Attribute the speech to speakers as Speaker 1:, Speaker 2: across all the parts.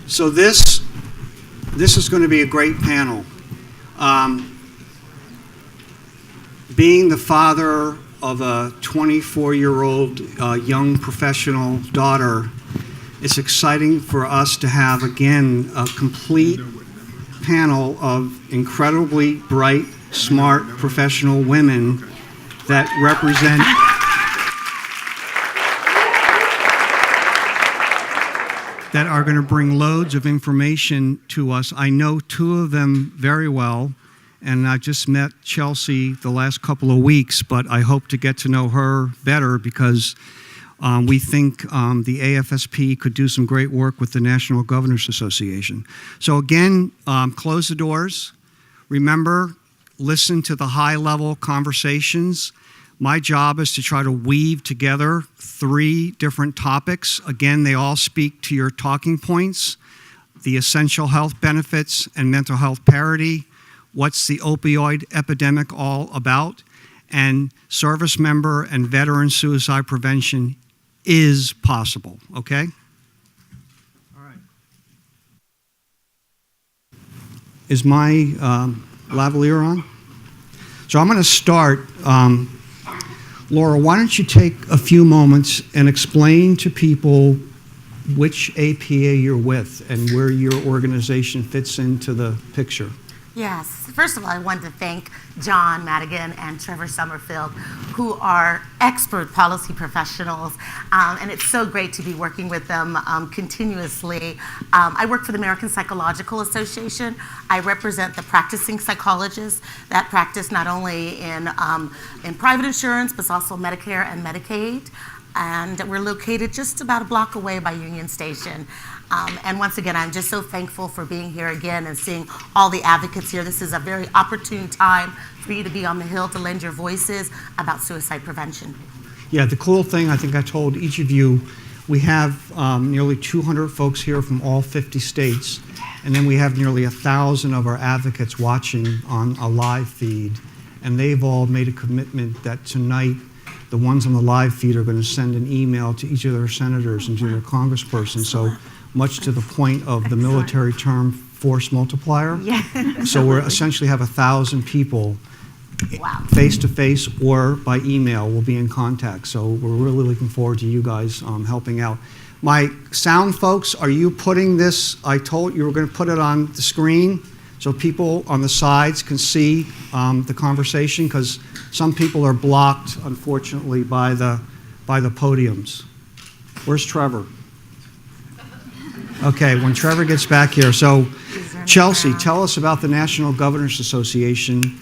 Speaker 1: So this is going to be a great panel. Being the father of a 24-year-old young professional daughter, it's exciting for us to have, again, a complete panel of incredibly bright, smart, professional women that represent that are going to bring loads of information to us. I know two of them very well, and I just met Chelsea the last couple of weeks, but I hope to get to know her better because we think the AFSP could do some great work with the National Governors Association. So again, close the doors. Remember, listen to the high-level conversations. My job is to try to weave together 3 different topics. Again, they all speak to your talking points: the essential health benefits and mental health parity, what's the opioid epidemic all about, and service member and veteran suicide prevention is possible, okay? All right. Is my lavalier on? So I'm going to start. Laura, why don't you take a few moments and explain to people which APA you're with and where your organization fits into the picture?
Speaker 2: Yes. First of all, I want to thank John Madigan and Trevor Summerfield, who are expert policy professionals, and it's so great to be working with them continuously. I work for the American Psychological Association. I represent the practicing psychologists that practice not only in private insurance, but also Medicare and Medicaid. And we're located just about a block away by Union Station. And once again, I'm just so thankful for being here again and seeing all the advocates here. This is a very opportune time for you to be on the Hill to lend your voices about suicide prevention.
Speaker 1: Yeah, the cool thing, I think I told each of you, we have nearly 200 folks here from all 50 states, and then we have nearly 1,000 of our advocates watching on a live feed, and they've all made a commitment that tonight the ones on the live feed are going to send an email to each of their senators and to their congressperson. So much to the point of the military term force multiplier.
Speaker 2: Yeah.
Speaker 1: So we essentially have 1,000 people face to face or by email will be in contact. So we're really looking forward to you guys helping out. My sound folks, are you putting this? I told you were going to put it on the screen so people on the sides can see the conversation, because some people are blocked, unfortunately, by the podiums. Where's Trevor? Okay, when Trevor gets back here. So, Chelsea, tell us about the National Governors Association,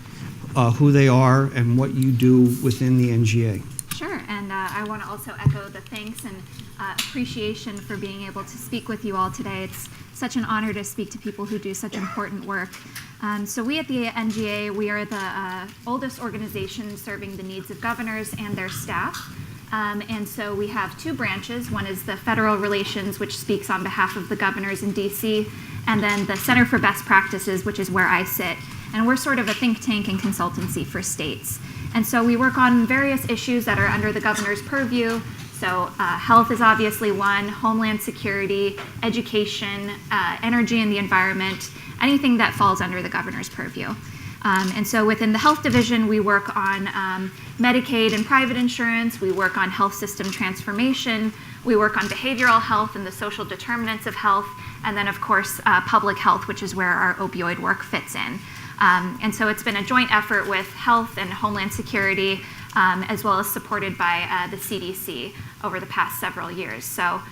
Speaker 1: who they are, and what you do within the NGA.
Speaker 3: Sure, and I want to also echo the thanks and appreciation for being able to speak with you all today. It's such an honor to speak to people who do such important work. So we at the NGA, we are the oldest organization serving the needs of governors and their staff. And so we have 2 branches. One is the Federal Relations, which speaks on behalf of the governors in DC, and then the Center for Best Practices, which is where I sit. And we're sort of a think tank and consultancy for states. And so we work on various issues that are under the governor's purview. So health is obviously one, homeland security, education, energy and the environment, anything that falls under the governor's purview. And so within the health division, we work on Medicaid and private insurance. We work on health system transformation. We work on behavioral health and the social determinants of health. And then, of course, public health, which is where our opioid work fits in. And so it's been a joint effort with health and homeland security, as well as supported by the CDC over the past several years. So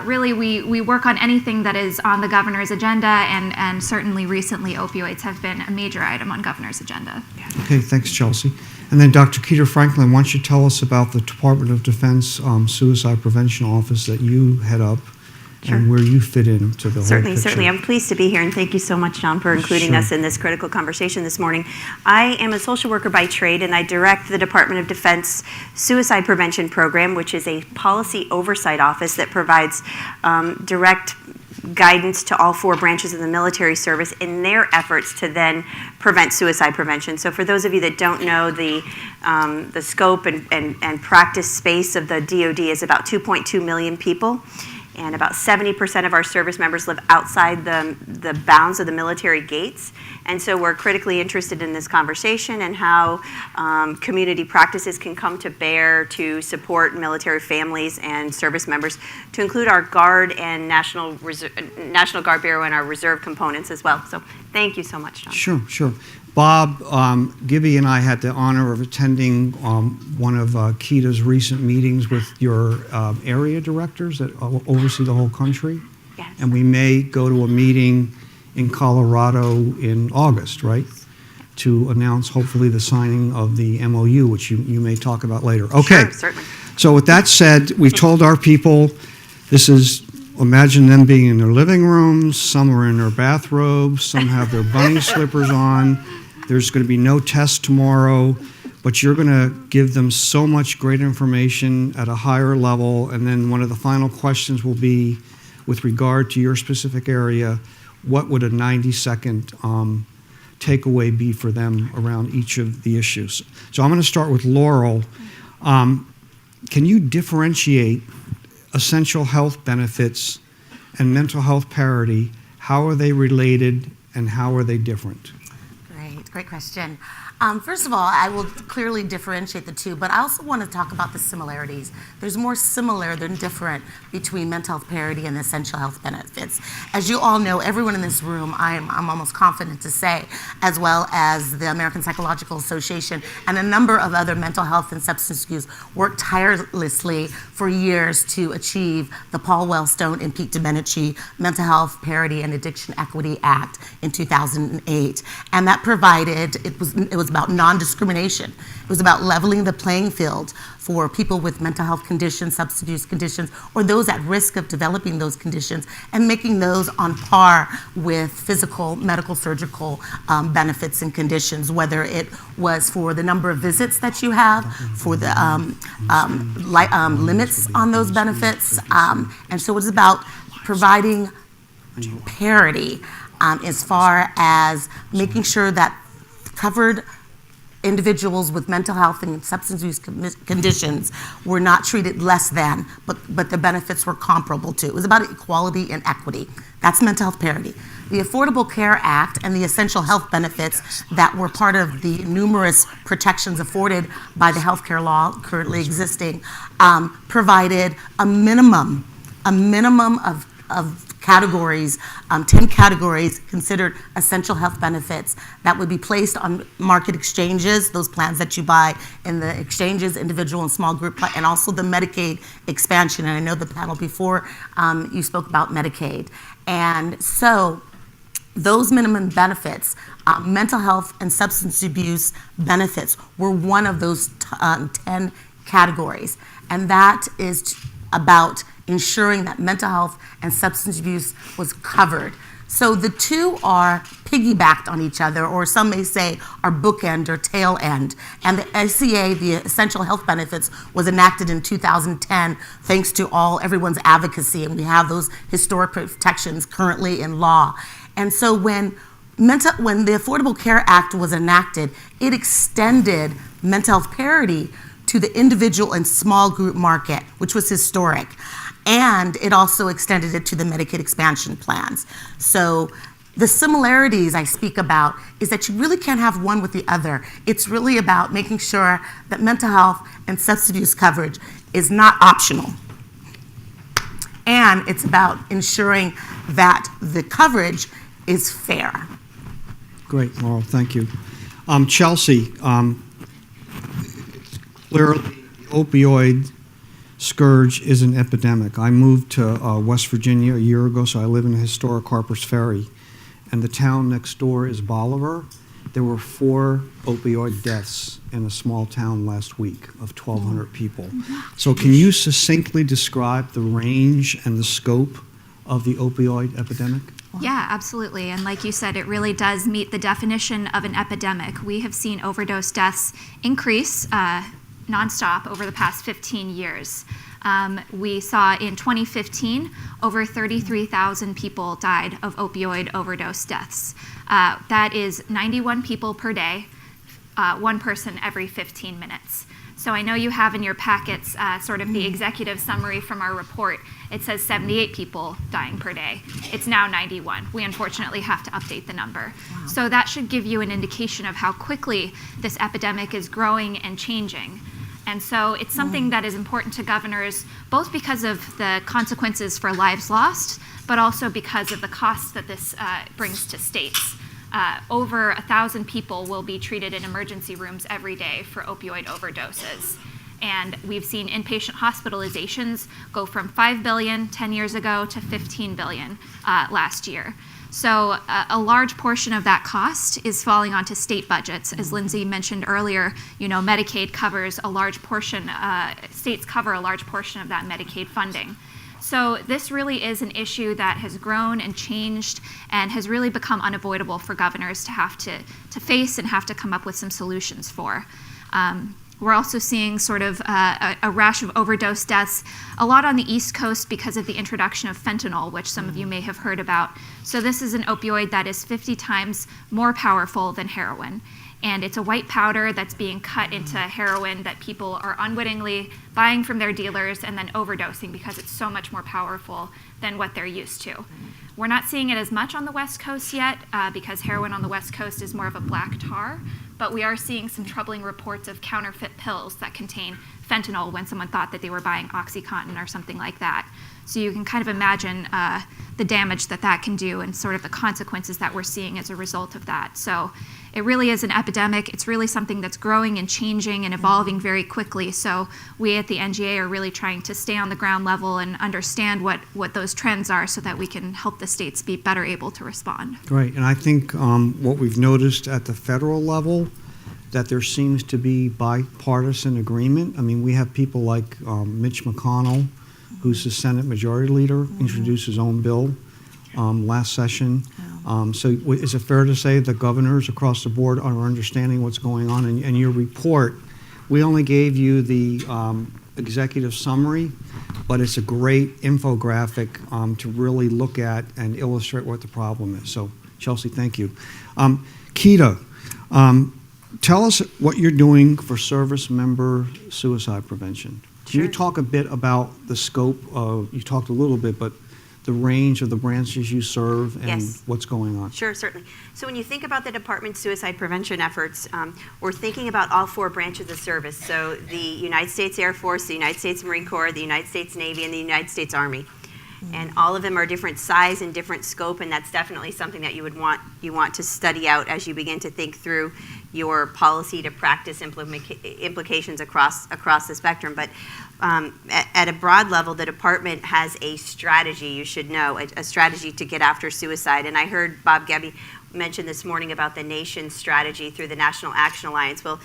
Speaker 3: really, we work on anything that is on the governor's agenda, and certainly recently opioids have been a major item on governor's agenda.
Speaker 1: Okay, thanks, Chelsea. And then Dr. Keter Franklin, why don't you tell us about the Department of Defense Suicide Prevention Office that you head up, and where you fit into the whole picture.
Speaker 4: Certainly. I'm pleased to be here, and thank you so much, John, for including us in this critical conversation this morning. I am a social worker by trade, and I direct the Department of Defense Suicide Prevention Program, which is a policy oversight office that provides direct guidance to all 4 branches of the military service in their efforts to then prevent suicide prevention. So for those of you that don't know, the scope and practice space of the DoD is about 2.2 million people. and about 70% of our service members live outside the bounds of the military gates. And so we're critically interested in this conversation and how community practices can come to bear to support military families and service members, to include our Guard and National Guard Bureau and our reserve components as well. So thank you so much, John.
Speaker 1: Sure. Bob, Gibby and I had the honor of attending one of KEDA's recent meetings with your area directors that oversee the whole country.
Speaker 4: Yes.
Speaker 1: And we may go to a meeting in Colorado in August, right? To announce hopefully the signing of the MOU, which you may talk about later. Okay.
Speaker 4: Sure, certainly.
Speaker 1: So with that said, we've told our people this is, imagine them being in their living rooms, some are in their bathrobes, some have their bunny slippers on. There's going to be no test tomorrow, but you're going to give them so much great information at a higher level. And then one of the final questions will be, with regard to your specific area, what would a 90-second takeaway be for them around each of the issues? So I'm going to start with Laurel. Can you differentiate essential health benefits and mental health parity? How are they related and how are they different?
Speaker 2: Great question. First of all, I will clearly differentiate the two, but I also want to talk about the similarities. There's more similar than different between mental health parity and essential health benefits. As you all know, everyone in this room, I'm almost confident to say, as well as the American Psychological Association and a number of other mental health and substance use, worked tirelessly for years to achieve the Paul Wellstone and Pete Domenici Mental Health Parity and Addiction Equity Act in 2008. And that provided, it was about non-discrimination. It was about leveling the playing field for people with mental health conditions, substance use conditions, or those at risk of developing those conditions, and making those on par with physical, medical, surgical benefits and conditions, whether it was for the number of visits that you have, for the limits on those benefits. And so it's about providing parity as far as making sure that covered individuals with mental health and substance use conditions were not treated less than, but the benefits were comparable to. It was about equality and equity. That's mental health parity. The Affordable Care Act and the essential health benefits that were part of the numerous protections afforded by the healthcare law currently existing provided a minimum of categories, 10 categories considered essential health benefits that would be placed on market exchanges, those plans that you buy in the exchanges, individual and small group, and also the Medicaid expansion. And I know the panel before you spoke about Medicaid. And so those minimum benefits, mental health and substance abuse benefits, were one of those 10 categories. And that is about ensuring that mental health and substance abuse was covered. So the two are piggybacked on each other, or some may say are bookend or tail end. And the SCA, the Essential Health Benefits, was enacted in 2010 thanks to everyone's advocacy, and we have those historic protections currently in law. And so when the Affordable Care Act was enacted, it extended mental health parity to the individual and small group market, which was historic. And it also extended it to the Medicaid expansion plans. So the similarities I speak about is that you really can't have one with the other. It's really about making sure that mental health and substance use coverage is not optional. And it's about ensuring that the coverage is fair.
Speaker 1: Great, Laurel, thank you. Chelsea, clearly the opioid scourge is an epidemic. I moved to West Virginia a year ago, so I live in historic Harper's Ferry. And the town next door is Bolivar. There were 4 opioid deaths in a small town last week of 1,200 people. So can you succinctly describe the range and the scope of the opioid epidemic?
Speaker 3: Yeah, absolutely. And like you said, it really does meet the definition of an epidemic. We have seen overdose deaths increase nonstop over the past 15 years. We saw in 2015, over 33,000 people died of opioid overdose deaths. That is 91 people per day, one person every 15 minutes. So I know you have in your packets sort of the executive summary from our report. It says 78 people dying per day. It's now 91. We unfortunately have to update the number. Wow. So that should give you an indication of how quickly this epidemic is growing and changing. And so it's something that is important to governors, both because of the consequences for lives lost, but also because of the costs that this brings to states. Over 1,000 people will be treated in emergency rooms every day for opioid overdoses. And we've seen inpatient hospitalizations go from 5 billion 10 years ago to 15 billion last year. So a large portion of that cost is falling onto state budgets. As Lindsay mentioned earlier, Medicaid covers a large portion, states cover a large portion of that Medicaid funding. So this really is an issue that has grown and changed and has really become unavoidable for governors to have to face and have to come up with some solutions for. We're also seeing sort of a rash of overdose deaths, a lot on the East Coast because of the introduction of fentanyl, which some of you may have heard about. So this is an opioid that is 50 times more powerful than heroin. And it's a white powder that's being cut into heroin that people are unwittingly buying from their dealers and then overdosing because it's so much more powerful than what they're used to. We're not seeing it as much on the West Coast yet because heroin on the West Coast is more of a black tar, but we are seeing some troubling reports of counterfeit pills that contain fentanyl when someone thought that they were buying OxyContin or something like that. So you can kind of imagine the damage that can do and sort of the consequences that we're seeing as a result of that. So it really is an epidemic. It's really something that's growing and changing and evolving very quickly. So we at the NGA are really trying to stay on the ground level and understand what those trends are so that we can help the states be better able to respond.
Speaker 1: Right, and I think what we've noticed at the federal level, that there seems to be bipartisan agreement. I mean, we have people like Mitch McConnell, who's the Senate Majority Leader, introduced his own bill last session. So is it fair to say that governors across the board are understanding what's going on? And your report, we only gave you the executive summary, but it's a great infographic to really look at and illustrate what the problem is. So, Chelsea, thank you. Keita, tell us what you're doing for service member suicide prevention. Can you talk a bit about the scope of, you talked a little bit, but the range of the branches you serve and what's going on?
Speaker 4: Sure, certainly. So when you think about the department's suicide prevention efforts, we're thinking about all 4 branches of service. So the United States Air Force, the United States Marine Corps, the United States Navy, and the United States Army. And all of them are different size and different scope, and that's definitely something that you want to study out as you begin to think through your policy to practice implications across the spectrum. But at a broad level, the department has a strategy, you should know, a strategy to get after suicide. And I heard Bob Gebbe mention this morning about the nation's strategy through the National Action Alliance. Well,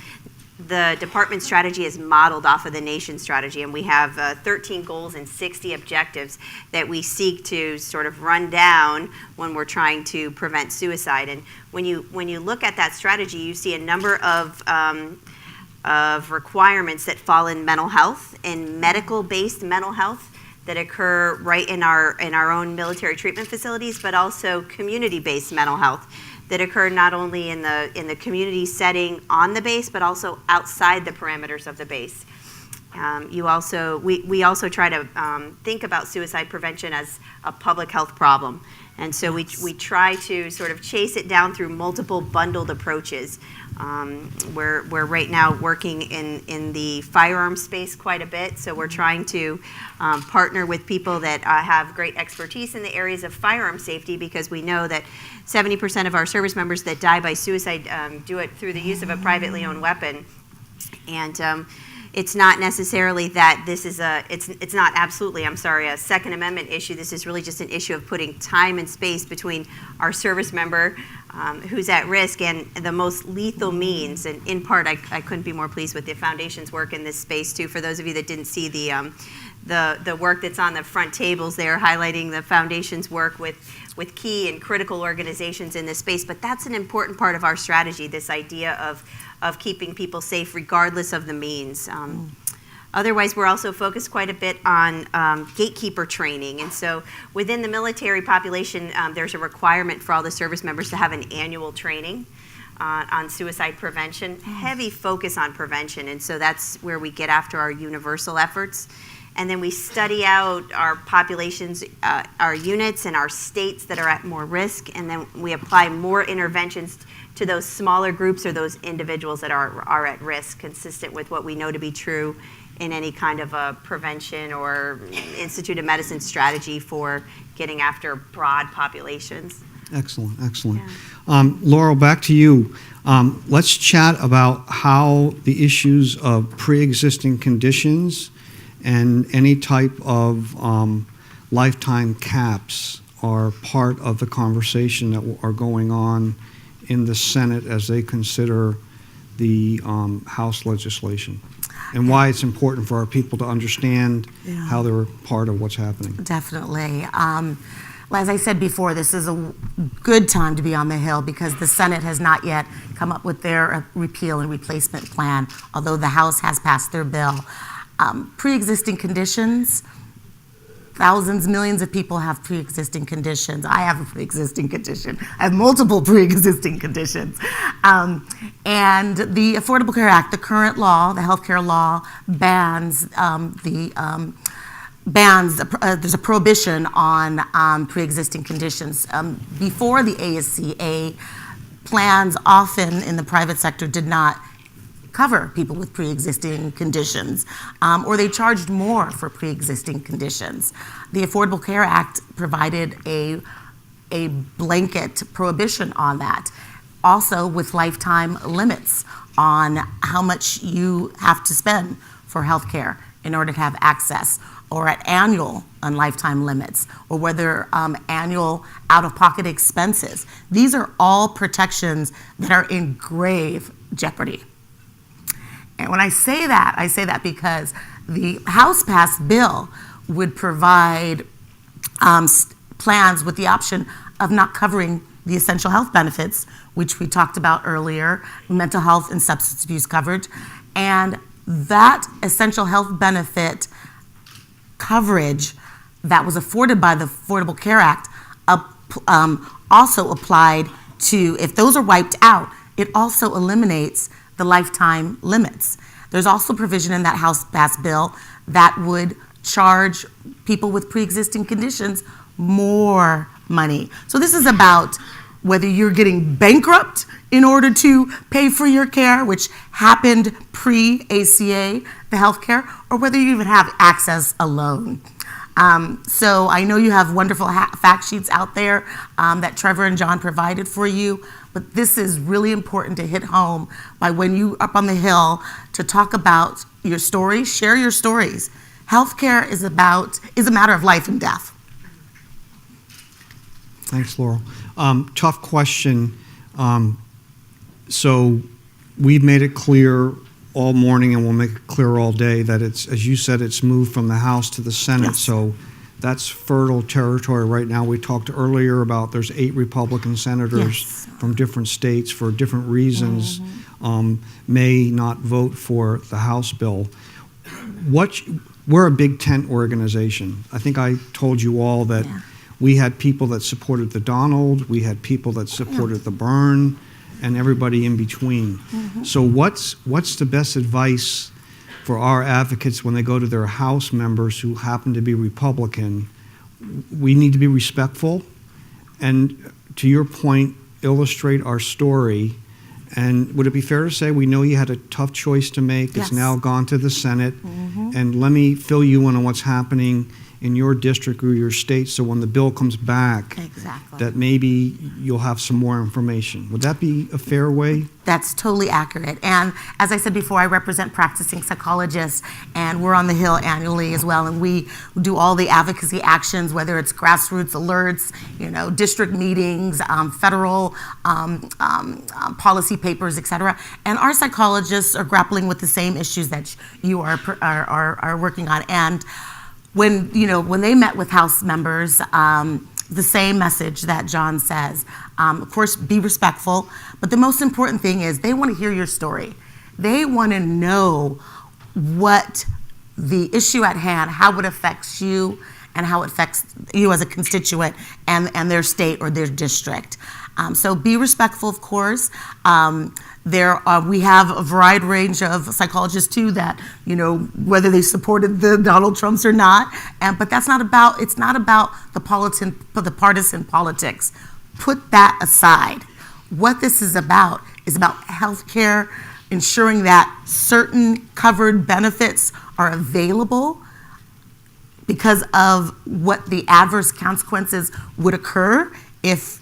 Speaker 4: the department strategy is modeled off of the nation's strategy, and we have 13 goals and 60 objectives that we seek to sort of run down when we're trying to prevent suicide. And when you look at that strategy, you see a number of requirements that fall in mental health and medical-based mental health that occur right in our own military treatment facilities, but also community-based mental health that occur not only in the community setting on the base, but also outside the parameters of the base. We also try to think about suicide prevention as a public health problem. And so we try to sort of chase it down through multiple bundled approaches. We're right now working in the firearm space quite a bit, so we're trying to partner with people that have great expertise in the areas of firearm safety, because we know that 70% of our service members that die by suicide do it through the use of a privately owned weapon. And it's not necessarily that this is it's not absolutely, a Second Amendment issue. This is really just an issue of putting time and space between our service member who's at risk and the most lethal means. And in part, I couldn't be more pleased with the Foundation's work in this space too. For those of you that didn't see the work that's on the front tables there, highlighting the Foundation's work with key and critical organizations in this space. But that's an important part of our strategy, this idea of keeping people safe regardless of the means. Otherwise, we're also focused quite a bit on gatekeeper training. And so within the military population, there's a requirement for all the service members to have an annual training. on suicide prevention, heavy focus on prevention, and so that's where we get after our universal efforts. And then we study out our populations, our units and our states that are at more risk, and then we apply more interventions to those smaller groups or those individuals that are at risk, consistent with what we know to be true in any kind of a prevention or Institute of Medicine strategy for getting after broad populations.
Speaker 1: Excellent, excellent. Yeah. Laurel, back to you. Let's chat about how the issues of pre-existing conditions and any type of lifetime caps are part of the conversation that are going on in the Senate as they consider the House legislation, and why it's important for our people to understand how they're part of what's happening.
Speaker 2: Definitely. As I said before, this is a good time to be on the Hill because the Senate has not yet come up with their repeal and replacement plan, although the House has passed their bill. Pre-existing conditions, thousands, millions of people have pre-existing conditions. I have a pre-existing condition. I have multiple pre-existing conditions. And the Affordable Care Act, the current law, the healthcare law, bans there's a prohibition on pre-existing conditions. Before the ASCA, plans often in the private sector did not cover people with pre-existing conditions, or they charged more for pre-existing conditions. The Affordable Care Act provided a blanket prohibition on that, also with lifetime limits on how much you have to spend for health care in order to have access, or at annual and lifetime limits, or whether annual out-of-pocket expenses. These are all protections that are in grave jeopardy. And when I say that because the House-passed bill would provide plans with the option of not covering the essential health benefits, which we talked about earlier, mental health and substance abuse coverage, and that essential health benefit coverage that was afforded by the Affordable Care Act also applied to, if those are wiped out, it also eliminates the lifetime limits. There's also provision in that House-passed bill that would charge people with pre-existing conditions more money. So this is about whether you're getting bankrupt in order to pay for your care, which happened pre-ACA, the healthcare, or whether you even have access alone. So I know you have wonderful fact sheets out there that Trevor and John provided for you, but this is really important to hit home by when you up on the Hill to talk about your stories, share your stories. Healthcare is a matter of life and death.
Speaker 1: Thanks, Laurel. Tough question. So we've made it clear all morning, and we'll make it clear all day, that it's, as you said, it's moved from the House to the Senate.
Speaker 2: Yes.
Speaker 1: So that's fertile territory right now. We talked earlier about there's 8 Republican senators from different states for different reasons may not vote for the House bill. We're a big tent organization. I think I told you all that we had people that supported the Donald, we had people that supported the Byrne, and everybody in between. So what's the best advice for our advocates when they go to their House members who happen to be Republican? We need to be respectful, and to your point, illustrate our story. And would it be fair to say we know you had a tough choice to make?
Speaker 2: Yes.
Speaker 1: It's now gone to the Senate. And let me fill you in on what's happening in your district or your state, so when the bill comes back, that maybe you'll have some more information. Would that be a fair way?
Speaker 2: That's totally accurate. And as I said before, I represent practicing psychologists, and we're on the Hill annually as well, and we do all the advocacy actions, whether it's grassroots alerts, district meetings, federal policy papers, et cetera. And our psychologists are grappling with the same issues that you are working on. And when they met with House members, the same message that John says. Of course, be respectful, but the most important thing is they want to hear your story. They want to know what the issue at hand, how it affects you, and how it affects you as a constituent and their state or their district. So be respectful, of course. We have a varied range of psychologists too that, whether they supported the Donald Trumps or not, but it's not about the partisan politics. Put that aside. What this is about healthcare, ensuring that certain covered benefits are available because of what the adverse consequences would occur if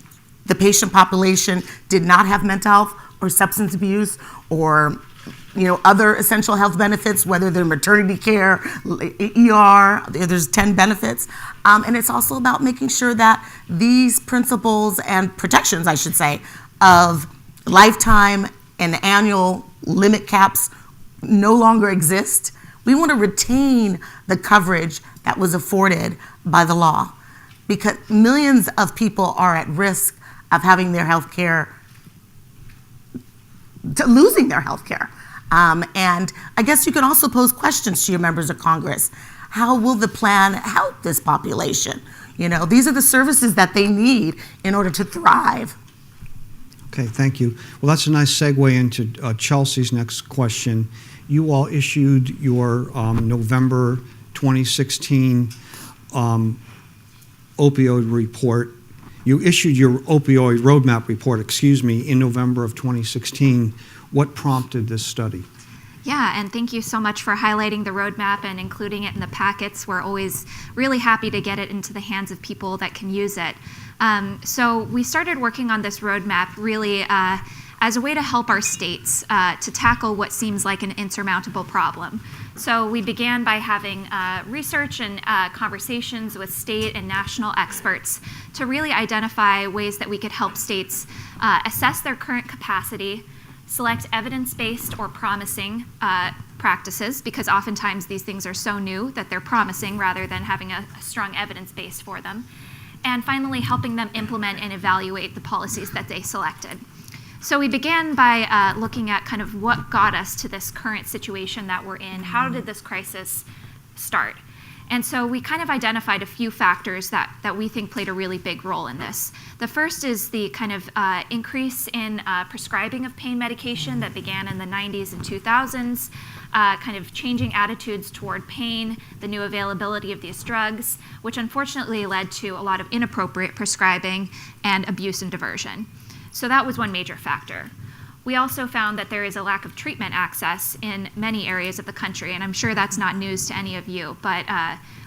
Speaker 2: the patient population did not have mental health or substance abuse or other essential health benefits, whether they're maternity care, ER, there's 10 benefits. And it's also about making sure that these principles and protections, I should say, of lifetime and annual limit caps no longer exist. We want to retain the coverage that was afforded by the law because millions of people are at risk of having their health care, losing their health care. And I guess you can also pose questions to your members of Congress. How will the plan help this population? These are the services that they need in order to thrive.
Speaker 1: Okay, thank you. Well, that's a nice segue into Chelsea's next question. You all issued your November 2016 opioid report. You issued your opioid roadmap report, in November of 2016. What prompted this study?
Speaker 3: Yeah, and thank you so much for highlighting the roadmap and including it in the packets. We're always really happy to get it into the hands of people that can use it. So we started working on this roadmap really as a way to help our states to tackle what seems like an insurmountable problem. So we began by having research and conversations with state and national experts to really identify ways that we could help states assess their current capacity, select evidence-based or promising practices, because oftentimes these things are so new that they're promising rather than having a strong evidence base for them. And finally, helping them implement and evaluate the policies that they selected. So we began by looking at kind of what got us to this current situation that we're in. How did this crisis start? And so we kind of identified a few factors that we think played a really big role in this. The first is the kind of increase in prescribing of pain medication that began in the 90s and 2000s, kind of changing attitudes toward pain, the new availability of these drugs, which unfortunately led to a lot of inappropriate prescribing and abuse and diversion. So that was one major factor. We also found that there is a lack of treatment access in many areas of the country, and I'm sure that's not news to any of you, but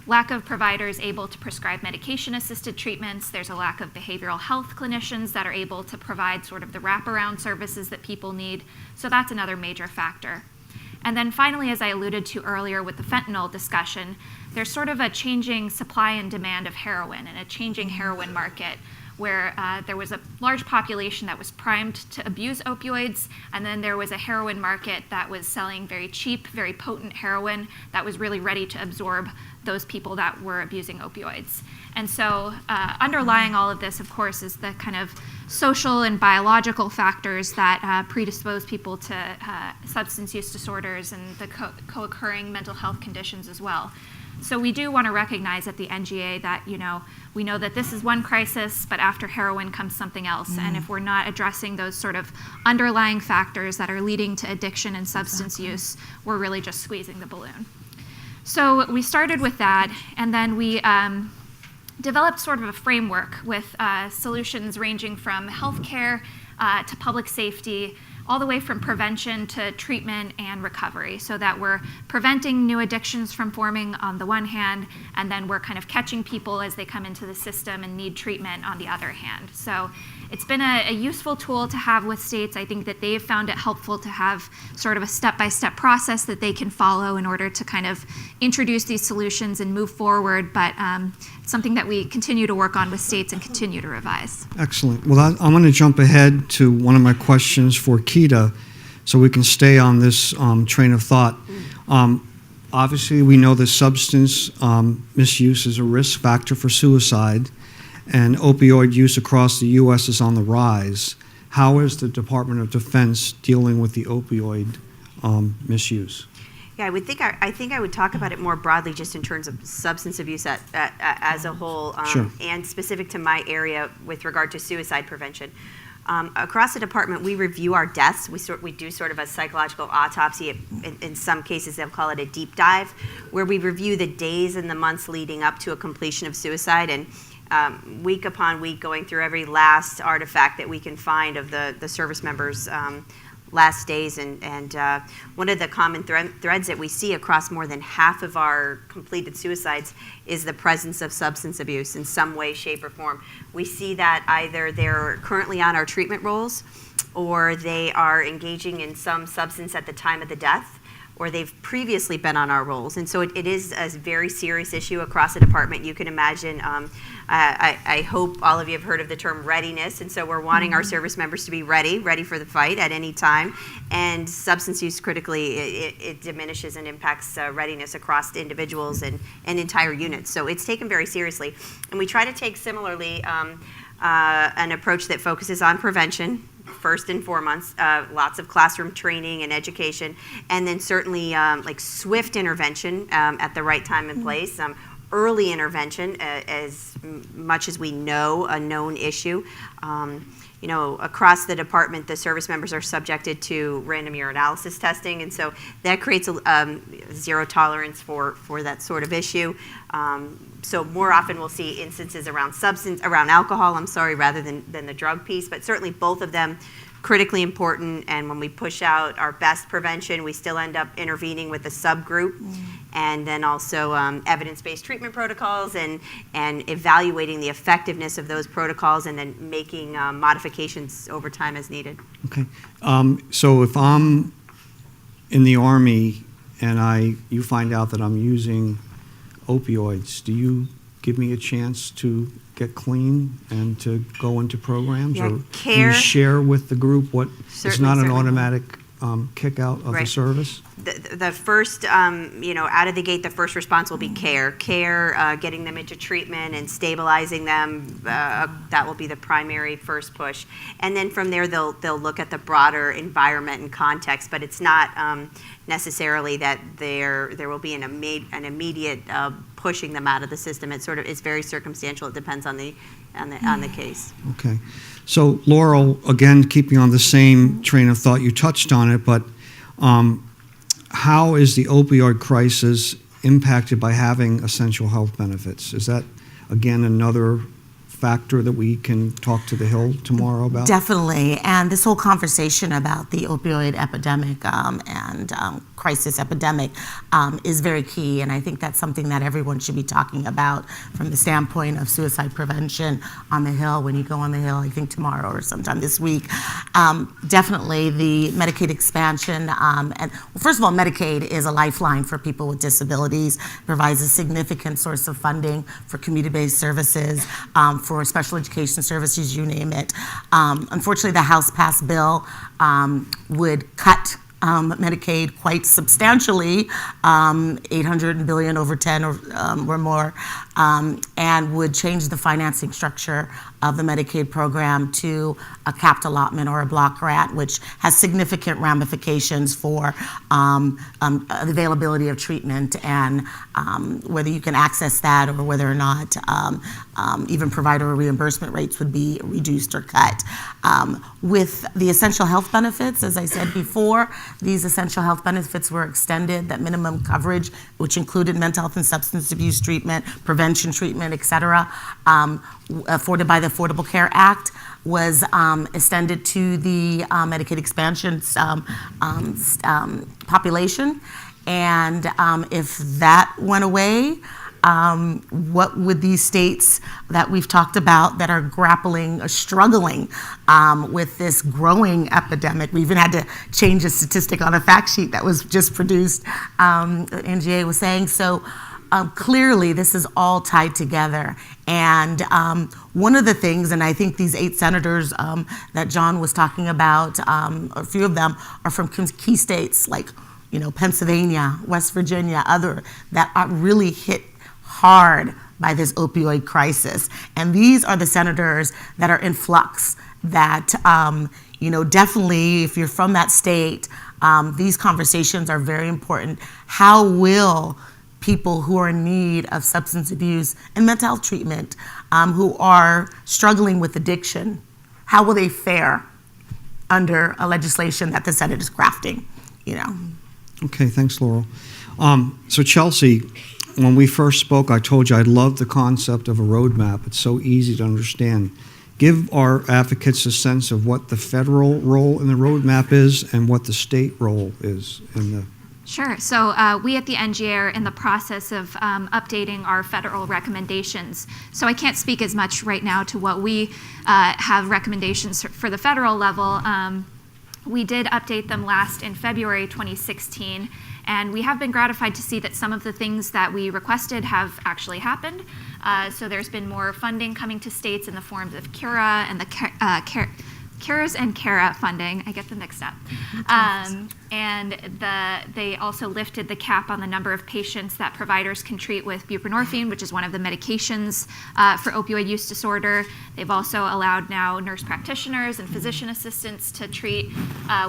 Speaker 3: lack of providers able to prescribe medication-assisted treatments. There's a lack of behavioral health clinicians that are able to provide sort of the wraparound services that people need. So that's another major factor. And then finally, as I alluded to earlier with the fentanyl discussion, there's sort of a changing supply and demand of heroin and a changing heroin market, where there was a large population that was primed to abuse opioids, and then there was a heroin market that was selling very cheap, very potent heroin that was really ready to absorb those people that were abusing opioids. And so underlying all of this, of course, is the kind of social and biological factors that predispose people to substance use disorders and the co-occurring mental health conditions as well. So we do want to recognize at the NGA that, we know that this is one crisis, but after heroin comes something else. And if we're not addressing those sort of underlying factors that are leading to addiction and substance use, we're really just squeezing the balloon. So we started with that, and then we developed sort of a framework with solutions ranging from healthcare to public safety, all the way from prevention to treatment and recovery, so that we're preventing new addictions from forming on the one hand, and then we're kind of catching people as they come into the system and need treatment on the other hand. So it's been a useful tool to have with states. I think that they've found it helpful to have sort of a step-by-step process that they can follow in order to kind of introduce these solutions and move forward, but it's something that we continue to work on with states and continue to revise.
Speaker 1: Excellent. Well, I'm going to jump ahead to one of my questions for Keita, so we can stay on this train of thought. Obviously, we know that substance misuse is a risk factor for suicide, and opioid use across the U.S. is on the rise. How is the Department of Defense dealing with the opioid misuse?
Speaker 4: Yeah, Yeah, I think I would talk about it more broadly, just in terms of substance abuse as a whole,
Speaker 1: Sure.
Speaker 4: and specific to my area with regard to suicide prevention. Across the department, we review our deaths. We do sort of a psychological autopsy. In some cases, they'll call it a deep dive, where we review the days and the months leading up to a completion of suicide, and week upon week, going through every last artifact that we can find of the service members' last days. And one of the common threads that we see across more than half of our completed suicides is the presence of substance abuse in some way, shape, or form. We see that either they're currently on our treatment rolls, or they are engaging in some substance at the time of the death, or they've previously been on our rolls. And so it is a very serious issue across the department. You can imagine, I hope all of you have heard of the term readiness, and so we're wanting our service members to be ready for the fight at any time. And substance use critically, it diminishes and impacts readiness across individuals and entire units. So it's taken very seriously. And we try to take similarly an approach that focuses on prevention, first and foremost, lots of classroom training and education, and then certainly like swift intervention at the right time and place, early intervention as much as we know a known issue. Across the department, the service members are subjected to random urinalysis testing, and so that creates a zero tolerance for that sort of issue. So more often we'll see instances around alcohol, rather than the drug piece, but certainly both of them critically important. And when we push out our best prevention, we still end up intervening with a subgroup, and then also evidence-based treatment protocols and evaluating the effectiveness of those protocols, and then making modifications over time as needed.
Speaker 1: Okay. So if I'm in the Army and you find out that I'm using opioids, do you give me a chance to get clean and to go into programs?
Speaker 4: Yeah,
Speaker 1: or do you share with the group what is not an automatic kick out of the service?
Speaker 4: The first, out of the gate, the first response will be care, getting them into treatment and stabilizing them. That will be the primary first push, and then from there they'll look at the broader environment and context. But it's not necessarily that there will be an immediate pushing them out of the system. It's very circumstantial. It depends on the case.
Speaker 1: Okay. So Laurel, again, keeping on the same train of thought, you touched on it, but how is the opioid crisis impacted by having essential health benefits? Is that, again, another factor that we can talk to the Hill tomorrow about?
Speaker 2: Definitely, and this whole conversation about the opioid epidemic and crisis epidemic is very key, and I think that's something that everyone should be talking about from the standpoint of suicide prevention on the Hill. When you go on the Hill, I think tomorrow or sometime this week, definitely the Medicaid expansion. First of all, Medicaid is a lifeline for people with disabilities, provides a significant source of funding for community-based services, for special education services, you name it. Unfortunately, the House passed bill would cut Medicaid quite substantially, $800 billion over 10 or more, and would change the financing structure of the Medicaid program to a capped allotment or a block grant, which has significant ramifications for availability of treatment and whether you can access that or whether or not even provider reimbursement rates would be reduced or cut. With the essential health benefits, as I said before, these essential health benefits were extended, that minimum coverage, which included mental health and substance abuse treatment, prevention treatment, et cetera, afforded by the Affordable Care Act, was extended to the Medicaid expansion population. And if that went away, what would these states that we've talked about that are grappling or struggling with this growing epidemic? We even had to change a statistic on a fact sheet that was just produced, NGA was saying. So clearly this is all tied together. And one of the things, and I think these 8 senators that John was talking about, a few of them are from key states like Pennsylvania, West Virginia, other that are really hit hard by this opioid crisis. And these are the senators that are in flux that, definitely if you're from that state, These conversations are very important. How will people who are in need of substance abuse and mental health treatment, who are struggling with addiction, how will they fare under a legislation that the Senate is crafting, you know?
Speaker 1: Okay, thanks, Laurel. So Chelsea, when we first spoke, I told you I love the concept of a roadmap. It's so easy to understand. Give our advocates a sense of what the federal role in the roadmap is and what the state role is in the.
Speaker 3: Sure. So we at the NGA are in the process of updating our federal recommendations. So I can't speak as much right now to what we have recommendations for the federal level. We did update them last in February 2016, and we have been gratified to see that some of the things that we requested have actually happened. So there's been more funding coming to states in the forms of CURA and the CARES and CARA funding. I get them mixed up. And they also lifted the cap on the number of patients that providers can treat with buprenorphine, which is one of the medications for opioid use disorder. They've also allowed now nurse practitioners and physician assistants to treat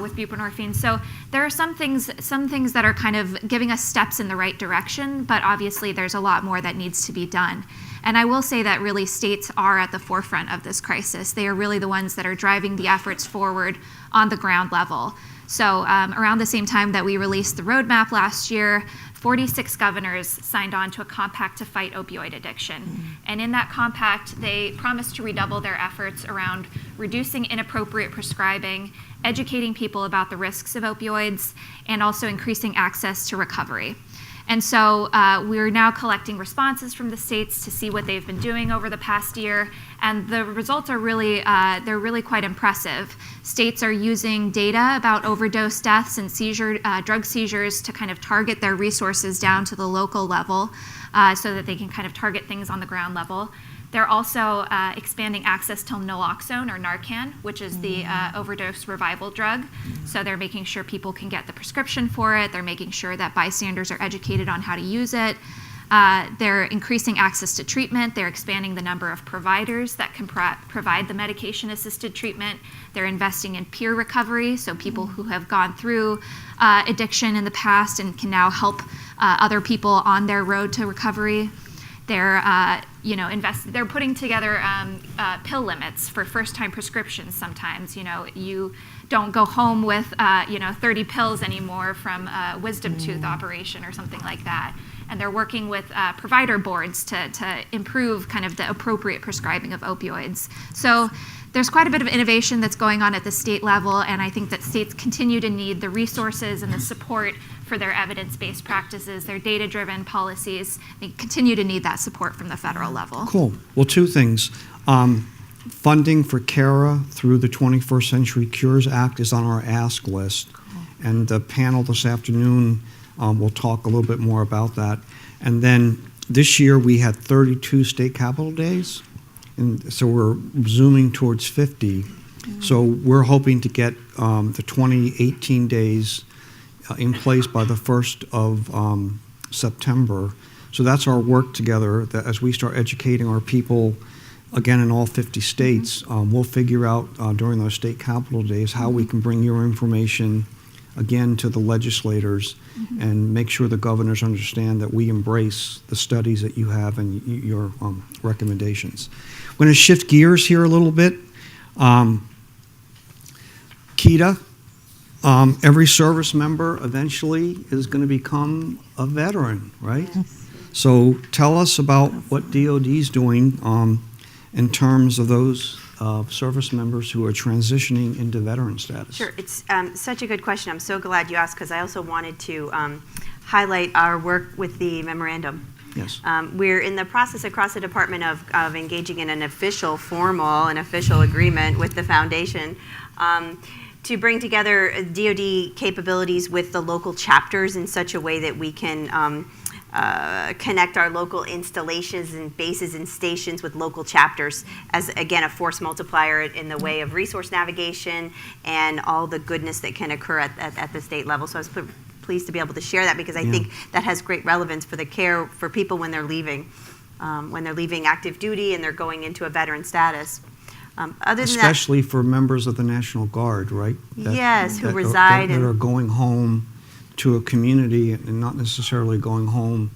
Speaker 3: with buprenorphine. So there are some things that are kind of giving us steps in the right direction, but obviously there's a lot more that needs to be done. And I will say that really states are at the forefront of this crisis. They are really the ones that are driving the efforts forward on the ground level. So around the same time that we released the roadmap last year, 46 governors signed on to a compact to fight opioid addiction. And in that compact, they promised to redouble their efforts around reducing inappropriate prescribing, educating people about the risks of opioids, and also increasing access to recovery. And so we're now collecting responses from the states to see what they've been doing over the past year, and the results are really, they're really quite impressive. States are using data about overdose deaths and drug seizures to kind of target their resources down to the local level so that they can kind of target things on the ground level. They're also expanding access to naloxone or Narcan, which is the overdose revival drug. So they're making sure people can get the prescription for it. They're making sure that bystanders are educated on how to use it. They're increasing access to treatment. They're expanding the number of providers that can provide the medication-assisted treatment. They're investing in peer recovery, so people who have gone through addiction in the past and can now help other people on their road to recovery. They're they're putting together pill limits for first-time prescriptions. Sometimes, you don't go home with 30 pills anymore from a wisdom tooth operation or something like that. And they're working with provider boards to improve kind of the appropriate prescribing of opioids. So there's quite a bit of innovation that's going on at the state level, and I think that states continue to need the resources and the support for their evidence-based practices, their data-driven policies. They continue to need that support from the federal level.
Speaker 1: Cool. Well, two things. Funding for CARA through the 21st Century Cures Act is on our ask list. Cool. And the panel this afternoon will talk a little bit more about that. And then this year we had 32 state capital days, and so we're zooming towards 50. Mm-hmm. So we're hoping to get the 2018 days in place by the 1st of September. So that's our work together, that as we start educating our people, again, in all 50 states, we'll figure out during those state capital days how we can bring your information again to the legislators and make sure the governors understand that we embrace the studies that you have and your recommendations. I'm going to shift gears here a little bit. Keita, every service member eventually is going to become a veteran, right? Yes. So tell us about what DOD is doing in terms of those service members who are transitioning into veteran status.
Speaker 4: Sure, it's such a good question. I'm so glad you asked, because I also wanted to highlight our work with the memorandum.
Speaker 1: Yes.
Speaker 4: We're in the process across the department of engaging in an official agreement with the foundation to bring together DoD capabilities with the local chapters in such a way that we can connect our local installations and bases and stations with local chapters as, again, a force multiplier in the way of resource navigation and all the goodness that can occur at the state level. So I was pleased to be able to share that, because I think that has great relevance for the care for people when they're leaving active duty and they're going into a veteran status. Other than
Speaker 1: Especially for members of the National Guard, right?
Speaker 4: Yes, who
Speaker 1: that
Speaker 4: reside
Speaker 1: that
Speaker 4: in-
Speaker 1: are going home to a community and not necessarily going home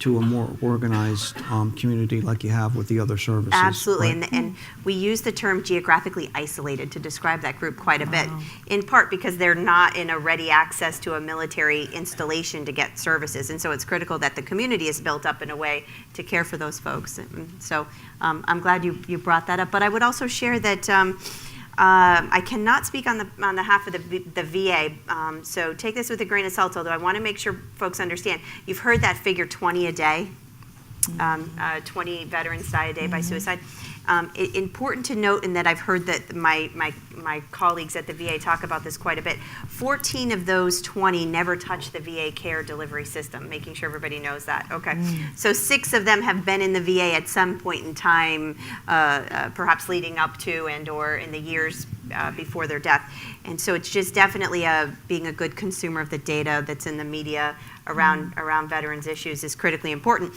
Speaker 1: to a more organized community like you have with the other services.
Speaker 4: Absolutely,
Speaker 1: right?
Speaker 4: and we use the term geographically isolated to describe that group quite a bit, in part because they're not in a ready access to a military installation to get services, and so it's critical that the community is built up in a way to care for those folks. And so I'm glad you brought that up, but I would also share that I cannot speak on the half of the VA, so take this with a grain of salt, although I want to make sure folks understand. You've heard that figure 20 a day, 20 veterans die a day by suicide. Important to note, in that I've heard that my colleagues at the VA talk about this quite a bit. 14 of those 20 never touch the VA care delivery system, making sure everybody knows that. Okay, so 6 of them have been in the VA at some point in time, perhaps leading up to and or in the years before their death. And so it's just definitely being a good consumer of the data that's in the media around veterans issues is critically important.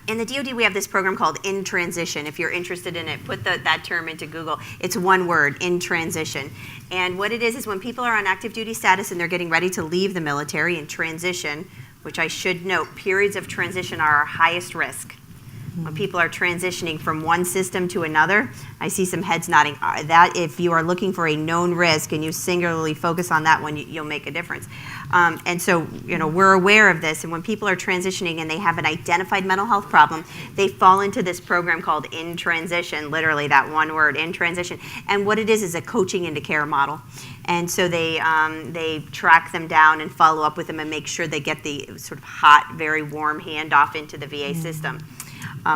Speaker 4: In the DoD, we have this program called In Transition. If you're interested in it, put that term into Google. It's one word, In Transition. And what it is when people are on active duty status and they're getting ready to leave the military in transition, which I should note, periods of transition are our highest risk. When people are transitioning from one system to another, I see some heads nodding. That if you are looking for a known risk and you singularly focus on that one, you'll make a difference. And so, we're aware of this. And when people are transitioning and they have an identified mental health problem, they fall into this program called In Transition, literally that one word, In Transition. And what it is a coaching into care model. And so they track them down and follow up with them and make sure they get the sort of hot, very warm handoff into the VA system.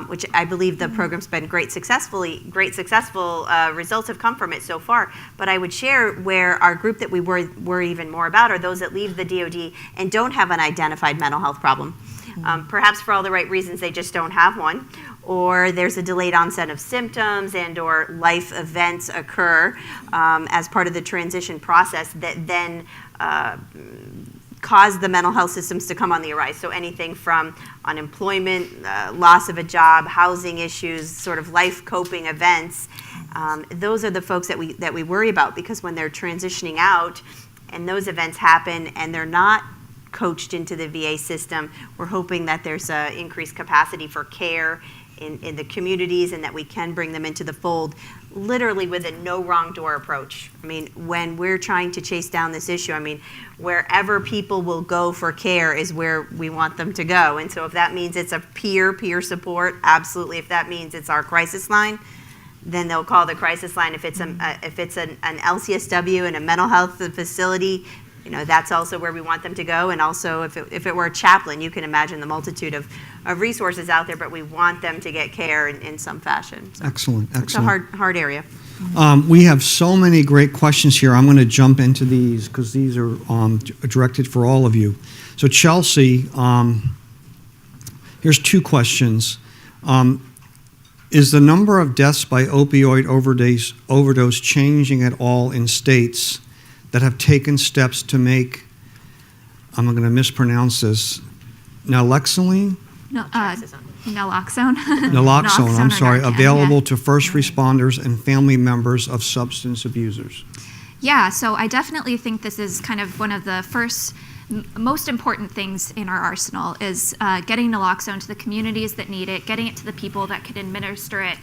Speaker 4: Which I believe the program's been great successful results have come from it so far. But I would share where our group that we worry even more about are those that leave the DoD and don't have an identified mental health problem. Perhaps for all the right reasons, they just don't have one. Or there's a delayed onset of symptoms and or life events occur as part of the transition process that then cause the mental health systems to come on the rise. So anything from unemployment, loss of a job, housing issues, sort of life coping events. Those are the folks that we worry about, because when they're transitioning out and those events happen and they're not coached into the VA system, we're hoping that there's increased capacity for care in the communities and that we can bring them into the fold literally with a no wrong door approach. I mean, when we're trying to chase down this issue, wherever people will go for care is where we want them to go. And so if that means it's a peer support, absolutely. If that means it's our crisis line, then they'll call the crisis line. If it's an LCSW and a mental health facility, that's also where we want them to go. And also, if it were a chaplain, you can imagine the multitude of resources out there, but we want them to get care in some fashion. So
Speaker 1: Excellent.
Speaker 4: it's a hard area.
Speaker 1: We have so many great questions here. I'm going to jump into these because these are directed for all of you. So Chelsea, here's 2 questions. Is the number of deaths by opioid overdose changing at all in states that have taken steps to make, I'm going to mispronounce this, naloxone?
Speaker 3: Naloxone.
Speaker 1: Naloxone, I'm sorry,
Speaker 3: Narcan,
Speaker 1: available
Speaker 3: yeah.
Speaker 1: to first responders and family members of substance abusers.
Speaker 3: Yeah, so I definitely think this is kind of one of the first most important things in our arsenal is getting naloxone to the communities that need it, getting it to the people that can administer it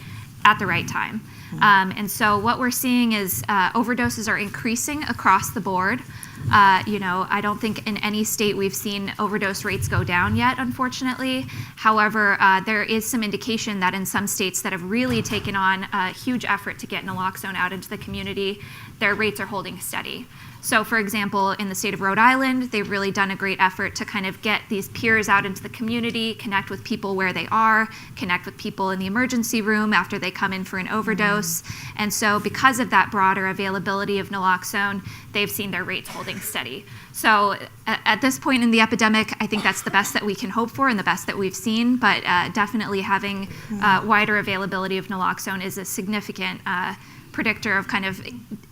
Speaker 3: at the right time. And so what we're seeing is overdoses are increasing across the board. I don't think in any state we've seen overdose rates go down yet, unfortunately. However, there is some indication that in some states that have really taken on a huge effort to get naloxone out into the community, their rates are holding steady. So for example, in the state of Rhode Island, they've really done a great effort to kind of get these peers out into the community, connect with people where they are, connect with people in the emergency room after they come in for an overdose. And so because of that broader availability of naloxone, they've seen their rates holding steady. So at this point in the epidemic, I think that's the best that we can hope for and the best that we've seen, but definitely having wider availability of naloxone is a significant predictor of kind of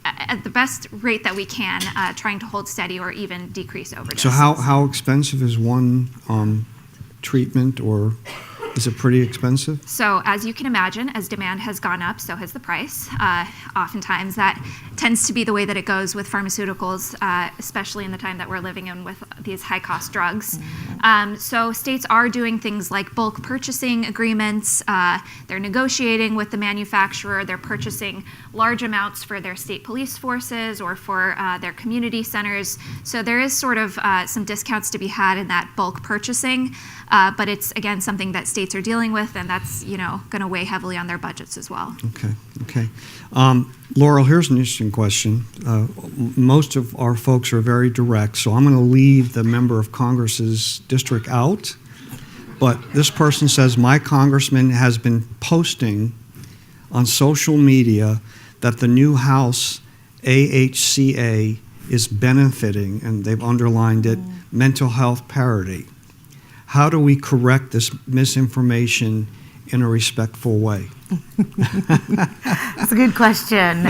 Speaker 3: at the best rate that we can, trying to hold steady or even decrease overdoses.
Speaker 1: So how expensive is one treatment or Is it pretty expensive?
Speaker 3: So as you can imagine, as demand has gone up, so has the price. Oftentimes that tends to be the way that it goes with pharmaceuticals, especially in the time that we're living in with these high-cost drugs. So states are doing things like bulk purchasing agreements. They're negotiating with the manufacturer. They're purchasing large amounts for their state police forces or for their community centers. So there is sort of some discounts to be had in that bulk purchasing. But it's, again, something that states are dealing with, and that's, going to weigh heavily on their budgets as well.
Speaker 1: Okay. Laurel, here's an interesting question. Most of our folks are very direct, so I'm going to leave the member of Congress's district out. But this person says, my congressman has been posting on social media that the new House AHCA is benefiting, and they've underlined it, mental health parity. How do we correct this misinformation in a respectful way?
Speaker 2: That's a good question.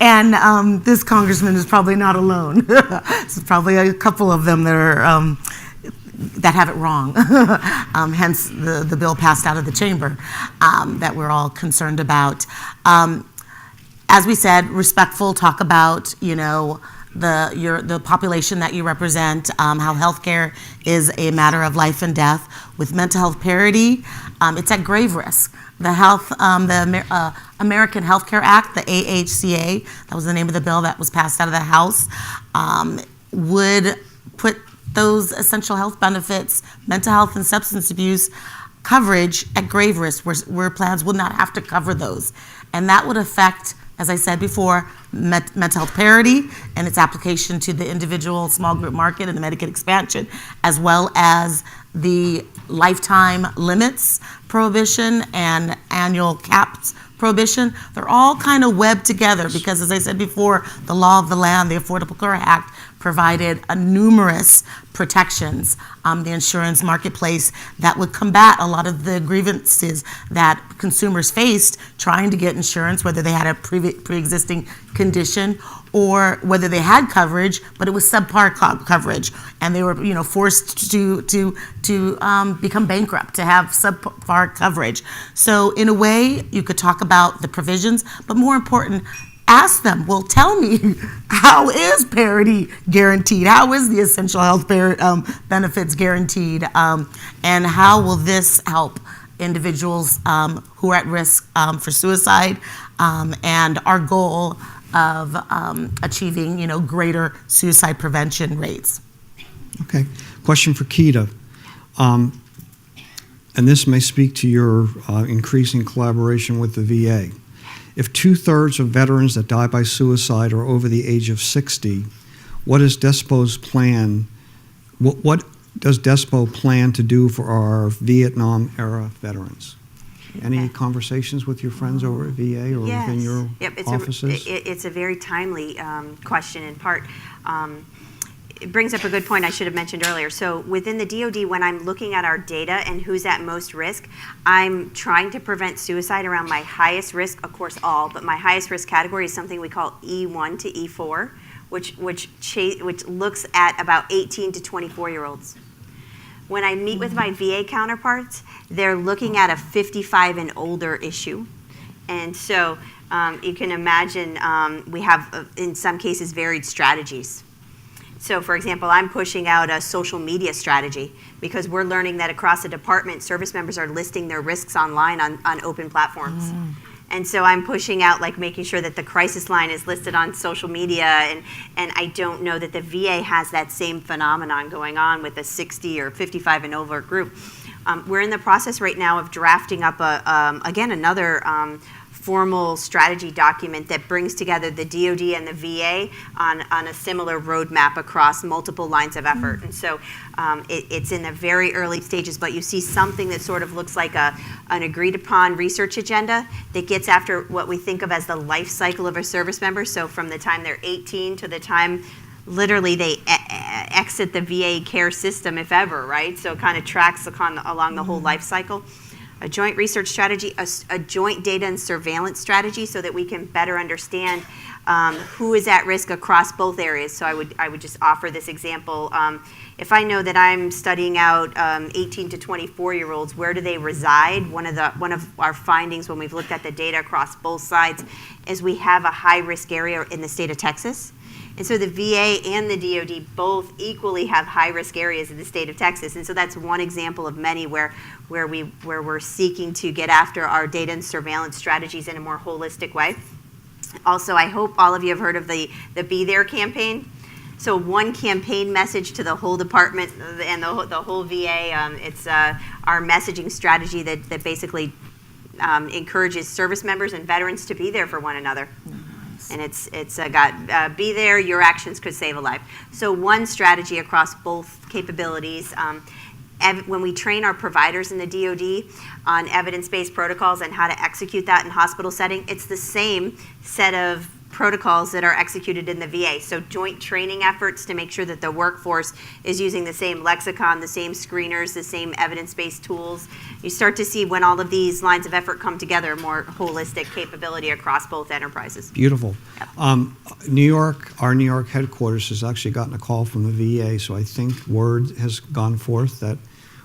Speaker 2: And this congressman is probably not alone. There's probably a couple of them that are that have it wrong. Hence the bill passed out of the chamber that we're all concerned about. As we said, respectful, talk about, the population that you represent, how healthcare is a matter of life and death. With mental health parity, it's at grave risk. The American Health Care Act, the AHCA, that was the name of the bill that was passed out of the House, would put those essential health benefits, mental health and substance abuse coverage at grave risk, where plans would not have to cover those. And that would affect, as I said before, mental health parity and its application to the individual small group market and the Medicaid expansion, as well as the lifetime limits prohibition and annual caps prohibition. They're all kind of webbed together because, as I said before, the law of the land, the Affordable Care Act, provided numerous protections, the insurance marketplace that would combat a lot of the grievances that consumers faced trying to get insurance, whether they had a pre-existing condition or whether they had coverage, but it was subpar coverage, and they were, forced to become bankrupt to have subpar coverage. So in a way, you could talk about the provisions, but more important, ask them, well, tell me, how is parity guaranteed? How is the essential health benefits guaranteed? And how will this help individuals who are at risk for suicide and our goal of achieving, greater suicide prevention rates?
Speaker 1: Okay. Question for Keita. And this may speak to your increasing collaboration with the VA. If 2/3 of veterans that die by suicide are over the age of 60, what is DESPO's plan? What does DESPO plan to do for our Vietnam-era veterans? Any conversations with your friends over at VA or
Speaker 4: Yes.
Speaker 1: within your offices?
Speaker 4: It's a very timely question in part. It brings up a good point I should have mentioned earlier. So within the DoD, when I'm looking at our data and who's at most risk, I'm trying to prevent suicide around my highest risk, of course all, but my highest risk category is something we call E1 to E4, which looks at about 18 to 24-year-olds. When I meet with my VA counterparts, they're looking at a 55 and older issue. And so you can imagine we have, in some cases, varied strategies. So, for example, I'm pushing out a social media strategy because we're learning that across the department, service members are listing their risks online on open platforms. And so I'm pushing out, making sure that the crisis line is listed on social media, and I don't know that the VA has that same phenomenon going on with a 60 or 55 and over group. We're in the process right now of drafting up, another formal strategy document that brings together the DoD and the VA on a similar roadmap across multiple lines of effort. And so it's in the very early stages, but you see something that sort of looks like an agreed upon research agenda that gets after what we think of as the life cycle of a service member. So from the time they're 18 to the time literally they exit the VA care system, if ever, right? So it kind of tracks along the whole life cycle. A joint research strategy, a joint data and surveillance strategy so that we can better understand who is at risk across both areas. So I would just offer this example. If I know that I'm studying out 18 to 24-year-olds, where do they reside? One of our findings when we've looked at the data across both sides is we have a high-risk area in the state of Texas. And so the VA and the DoD both equally have high-risk areas in the state of Texas. And so that's one example of many where we're seeking to get after our data and surveillance strategies in a more holistic way. Also, I hope all of you have heard of the Be There campaign. So one campaign message to the whole department and the whole VA. It's our messaging strategy that basically encourages service members and veterans to be there for one another. And it's got be there, your actions could save a life. So one strategy across both capabilities. When we train our providers in the DoD on evidence-based protocols and how to execute that in hospital setting, it's the same set of protocols that are executed in the VA. So joint training efforts to make sure that the workforce is using the same lexicon, the same screeners, the same evidence-based tools. You start to see when all of these lines of effort come together, more holistic capability across both enterprises.
Speaker 1: Beautiful.
Speaker 4: Yep.
Speaker 1: Our New York headquarters has actually gotten a call from the VA, so I think word has gone forth that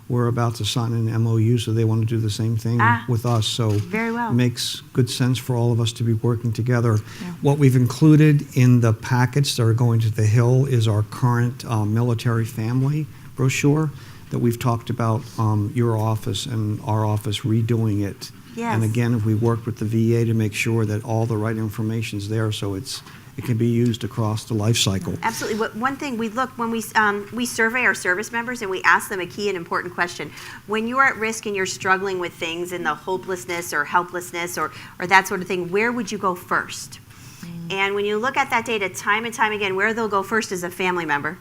Speaker 1: we're about to sign an MOU, so they want to do the same thing with us. So
Speaker 4: very well.
Speaker 1: It makes good sense for all of us to be working together. Yeah. What we've included in the packets that are going to the Hill is our current military family brochure that we've talked about your office and our office redoing it.
Speaker 4: Yes.
Speaker 1: And again, we worked with the VA to make sure that all the right information is there, so it can be used across the life cycle.
Speaker 4: Absolutely. One thing we look when we survey our service members and we ask them a key and important question. When you're at risk and you're struggling with things in the hopelessness or helplessness or that sort of thing, where would you go first? And when you look at that data time and time again, where they'll go first is a family member.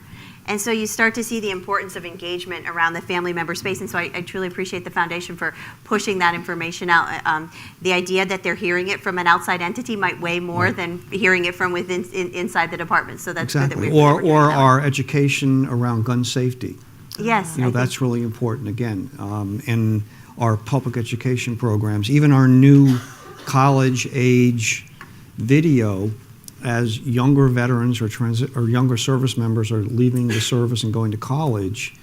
Speaker 4: And so you start to see the importance of engagement around the family member space. And so I truly appreciate the foundation for pushing that information out. The idea that they're hearing it from an outside entity might weigh more than hearing it from within inside the department. So that's
Speaker 1: exactly.
Speaker 4: good that we're
Speaker 1: or our education around gun safety.
Speaker 4: Yes.
Speaker 1: That's really important again. In our public education programs, even our new college age video, as younger veterans or younger service members are leaving the service and going to college,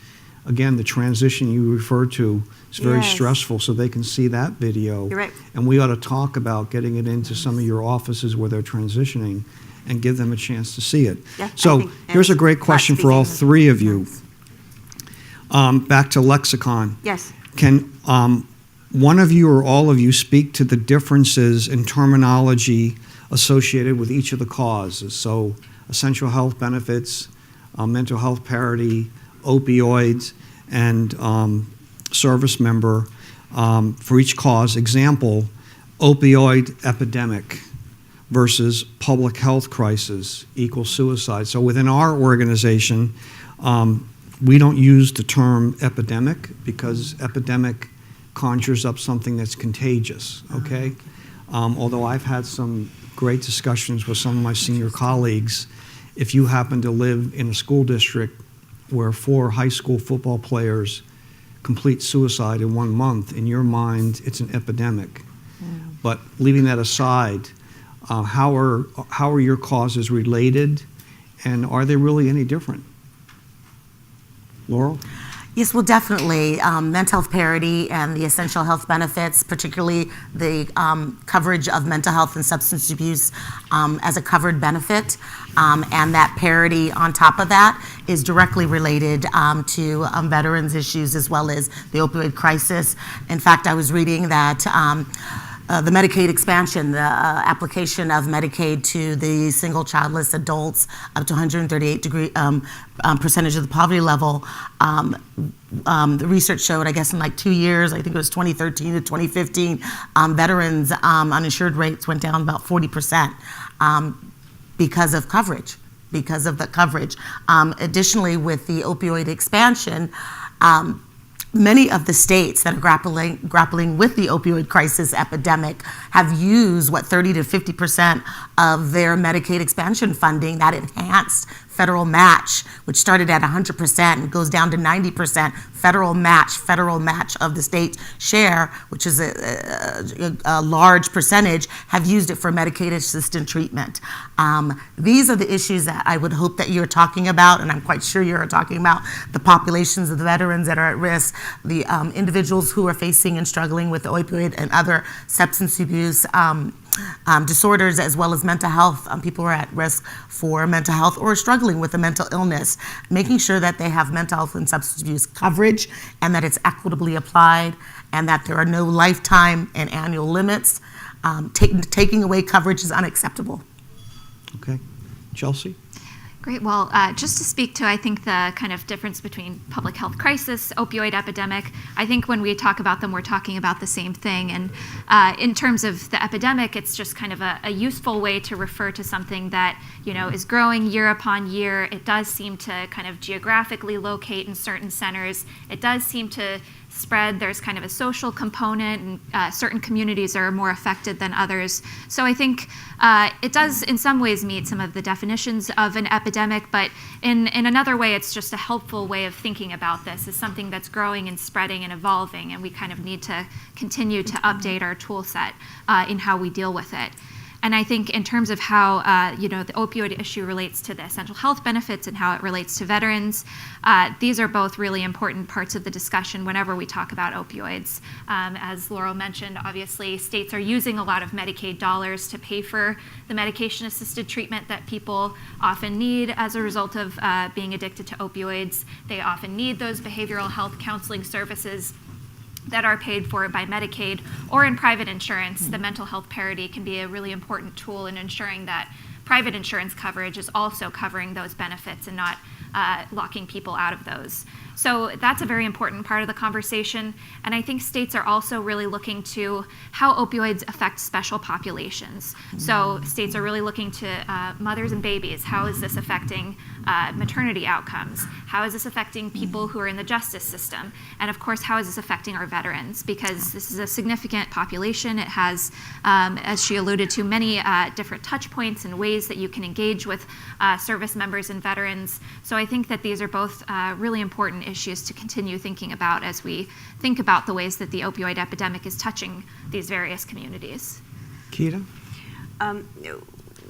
Speaker 1: again, the transition you referred to is very stressful, so they can see that video.
Speaker 4: You're right.
Speaker 1: And we ought to talk about getting it into some of your offices where they're transitioning and give them a chance to see it.
Speaker 4: Yeah,
Speaker 1: so here's a great question for all three of you. Back to lexicon.
Speaker 4: Yes.
Speaker 1: Can one of you or all of you speak to the differences in terminology associated with each of the causes? So essential health benefits, mental health parity, opioids, and service member for each cause. Example, opioid epidemic versus public health crisis equals suicide. So within our organization, we don't use the term epidemic because epidemic conjures up something that's contagious, okay? Although I've had some great discussions with some of my senior colleagues. If you happen to live in a school district where 4 high school football players complete suicide in 1 month, in your mind, it's an epidemic. But leaving that aside, how are your causes related, and are they really any different? Laurel?
Speaker 2: Yes, well, definitely. Mental health parity and the essential health benefits, particularly the coverage of mental health and substance abuse as a covered benefit, and that parity on top of that is directly related to veterans' issues as well as the opioid crisis. In fact, I was reading that the Medicaid expansion, the application of Medicaid to the single childless adults up to 138% of the poverty level, the research showed, I guess in like 2 years, I think it was 2013 to 2015, veterans' uninsured rates went down about 40% because of coverage, because of the coverage. Additionally, with the opioid expansion, many of the states that are grappling with the opioid crisis epidemic have used 30 to 50% of their Medicaid expansion funding, that enhanced federal match, which started at 100% and goes down to 90% federal match of the state's share, which is a large percentage, have used it for Medicaid-assisted treatment. These are the issues that I would hope that you're talking about, and I'm quite sure you're talking about the populations of the veterans that are at risk, the individuals who are facing and struggling with opioid and other substance abuse disorders, as well as mental health. People who are at risk for mental health or struggling with a mental illness, making sure that they have mental health and substance abuse coverage and that it's equitably applied and that there are no lifetime and annual limits. Taking away coverage is unacceptable.
Speaker 1: Okay. Chelsea?
Speaker 3: Great. Well, just to speak to, I think, the kind of difference between public health crisis, opioid epidemic, I think when we talk about them, we're talking about the same thing. And in terms of the epidemic, it's just kind of a useful way to refer to something that, is growing year upon year. It does seem to kind of geographically locate in certain centers. It does seem to spread. There's kind of a social component, and certain communities are more affected than others. So I think it does in some ways meet some of the definitions of an epidemic, but in another way, it's just a helpful way of thinking about this as something that's growing and spreading and evolving, and we kind of need to continue to update our tool set in how we deal with it. And I think in terms of how the opioid issue relates to the essential health benefits and how it relates to veterans, these are both really important parts of the discussion whenever we talk about opioids. As Laurel mentioned, obviously states are using a lot of Medicaid dollars to pay for the medication-assisted treatment that people often need as a result of being addicted to opioids. They often need those behavioral health counseling services that are paid for by Medicaid or in private insurance. The mental health parity can be a really important tool in ensuring that private insurance coverage is also covering those benefits and not locking people out of those. So that's a very important part of the conversation. And I think states are also really looking to how opioids affect special populations. So states are really looking to mothers and babies. How is this affecting maternity outcomes? How is this affecting people who are in the justice system? And of course, how is this affecting our veterans? Because this is a significant population. It has, as she alluded to, many different touch points and ways that you can engage with service members and veterans. So I think that these are both really important issues to continue thinking about as we think about the ways that the opioid epidemic is touching these various communities.
Speaker 1: Keita?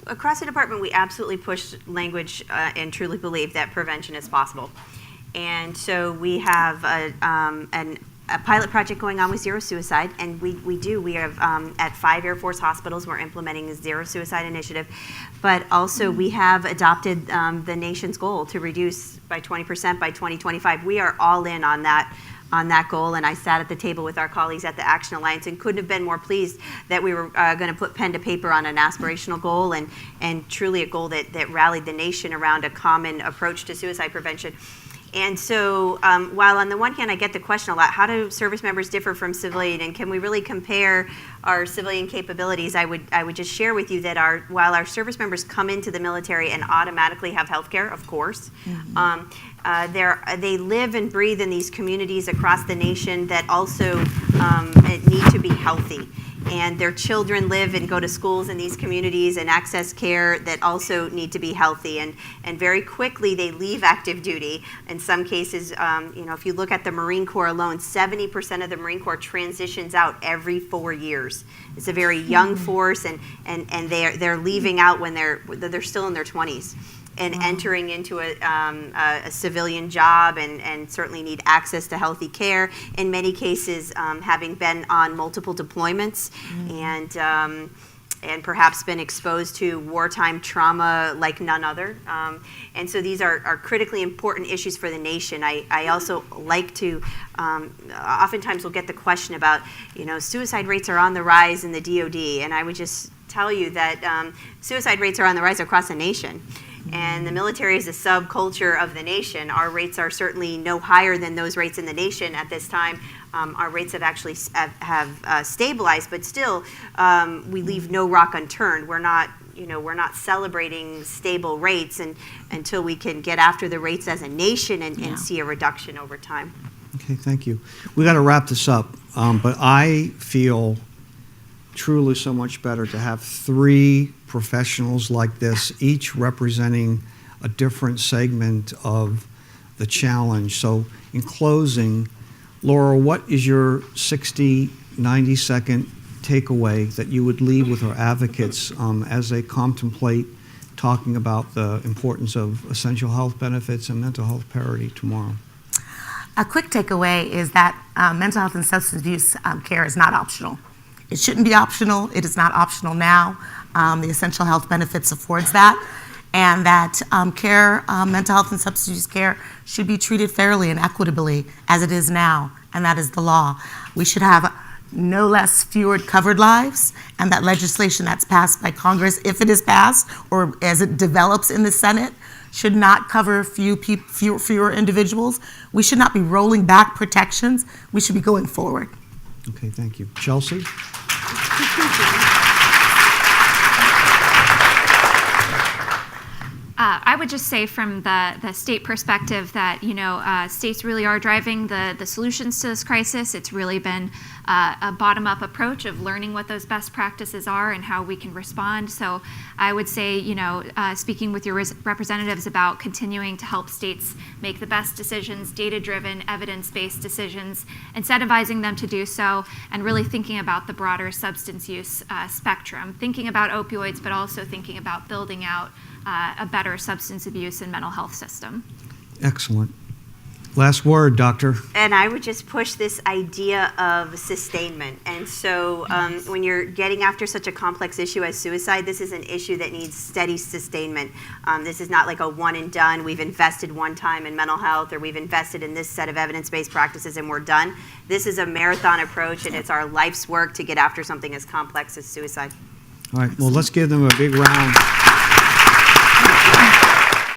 Speaker 4: Across the department, we absolutely push language and truly believe that prevention is possible. And so we have a pilot project going on with Zero Suicide, and we have at 5 Air Force hospitals, we're implementing the Zero Suicide Initiative, but also we have adopted the nation's goal to reduce by 20% by 2025. We are all in on that goal, and I sat at the table with our colleagues at the Action Alliance and couldn't have been more pleased that we were going to put pen to paper on an aspirational goal and truly a goal that rallied the nation around a common approach to suicide prevention. And so while on the one hand I get the question a lot, how do service members differ from civilian, and can we really compare our civilian capabilities? I would just share with you that while our service members come into the military and automatically have health care, of course, they live and breathe in these communities across the nation that also need to be healthy. And their children live and go to schools in these communities and access care that also need to be healthy. And very quickly they leave active duty. In some cases, if you look at the Marine Corps alone, 70% of the Marine Corps transitions out every 4 years. It's a very young force, and they're leaving out when they're still in their 20s. And entering into a civilian job and certainly need access to healthy care. In many cases, having been on multiple deployments and perhaps been exposed to wartime trauma like none other. And so these are critically important issues for the nation. I also like to, oftentimes we'll get the question about, suicide rates are on the rise in the DOD. And I would just tell you that suicide rates are on the rise across the nation. And the military is a subculture of the nation. Our rates are certainly no higher than those rates in the nation at this time. Our rates have actually stabilized, but still, we leave no rock unturned. We're not celebrating stable rates until we can get after the rates as a nation and see a reduction over time.
Speaker 1: Okay, thank you. We got to wrap this up, but I feel truly so much better to have 3 professionals like this, each representing a different segment of the challenge. So in closing, Laura, what is your 60, 90-second takeaway that you would leave with our advocates as they contemplate talking about the importance of essential health benefits and mental health parity tomorrow?
Speaker 2: A quick takeaway is that mental health and substance abuse care is not optional. It shouldn't be optional. It is not optional now. The essential health benefits affords that, and that mental health and substance abuse care should be treated fairly and equitably as it is now, and that is the law. We should have no less fewer covered lives, and that legislation that's passed by Congress, if it is passed or as it develops in the Senate, should not cover fewer individuals. We should not be rolling back protections. We should be going forward.
Speaker 1: Okay, thank you. Chelsea?
Speaker 3: I would just say from the state perspective that, states really are driving the solutions to this crisis. It's really been a bottom-up approach of learning what those best practices are and how we can respond. So I would say, speaking with your representatives about continuing to help states make the best decisions, data-driven, evidence-based decisions, incentivizing them to do so, and really thinking about the broader substance use spectrum, thinking about opioids, but also thinking about building out a better substance abuse and mental health system.
Speaker 1: Excellent. Last word, Doctor.
Speaker 4: And I would just push this idea of sustainment. And so when you're getting after such a complex issue as suicide, this is an issue that needs steady sustainment. This is not like a one and done. We've invested one time in mental health, or we've invested in this set of evidence-based practices and we're done. This is a marathon approach, and it's our life's work to get after something as complex as suicide.
Speaker 1: All right, well, let's give them a big round.